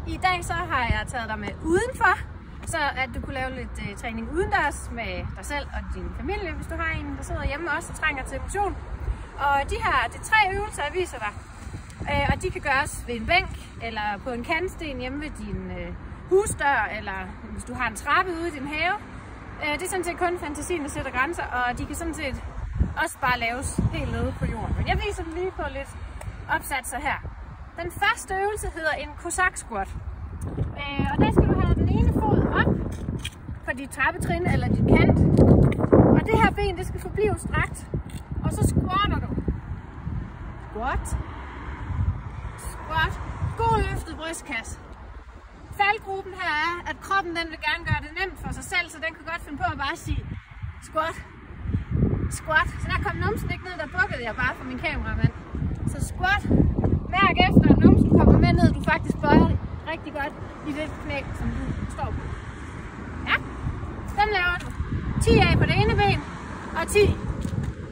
I dag så har jeg taget dig med udenfor, så at du kunne lave lidt træning udendørs med dig selv og din familie, hvis du har en, der sidder hjemme også og trænger til motion. Og det er 3 øvelser, jeg viser dig. Og de kan gøres ved en bænk, eller på en kantsten hjemme ved din husdør, eller hvis du har en trappe ude i din have. Det er sådan set kun fantasien, der sætter grænser, og de kan sådan set også bare laves helt nede på jorden. Men jeg viser dem lige på lidt opsatser her. Den første øvelse hedder en Cossack squat. Og der skal du have den ene fod op på dit trappetrin eller dit kant. Og det her ben, det skal forblive strakt. Og så squatter du. Squat. Squat. God løftet brystkasse. Faldgruppen her er, at kroppen den vil gerne gøre det nemt for sig selv, så den kan godt finde på at bare sige squat. Squat. Så der kom numsen ikke ned, der bukkede jeg bare for min kameramand. Så squat. Mærk efter, at numsen kommer med ned, du faktisk bøjer rigtig godt i det knæ, som du står på. Ja, dem laver du 10 af på det ene ben, og 10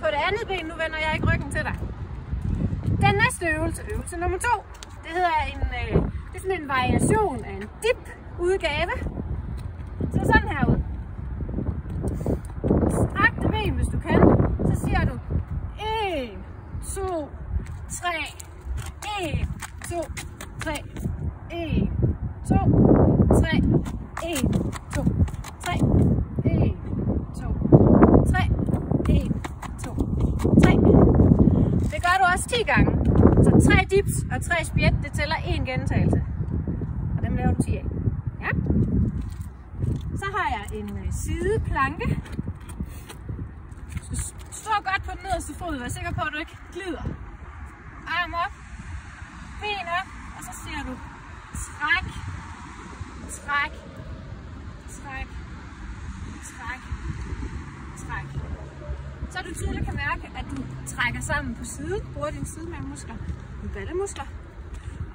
på det andet ben. Nu vender jeg ikke ryggen til dig. Den næste øvelse, øvelse nummer 2, det hedder det er sådan en variation af en dip-udgave. Så sådan her ud. Stræk det ben, hvis du kan. Så siger du 1, 2, 3, 1, 2, 3, 1, 2, 3, 1, 2, 3, 1, 2, 3, 1, 2, 3. Det gør du også 10 gange. Så 3 dips og 3 spjæt, det tæller 1 gentagelse. Og dem laver du 10 af. Ja. Så har jeg en sideplanke. Du skal stå godt på den nederste fod, vær sikker på, at du ikke glider. Arm op, ben op, og så siger du træk, træk, træk, træk, træk. Så du tydeligt kan mærke, at du trækker sammen på siden, bruger dine sidemuskler, dine ballemuskler,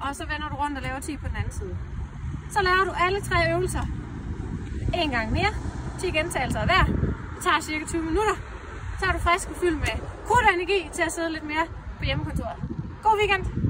og så vender du rundt og laver 10 på den anden side. Så laver du alle 3 øvelser en gang mere, 10 gentagelser hver. Det tager cirka 20 minutter. Så er du frisk og fyldt med krudt energi til at sidde lidt mere på hjemmekontoret. God weekend!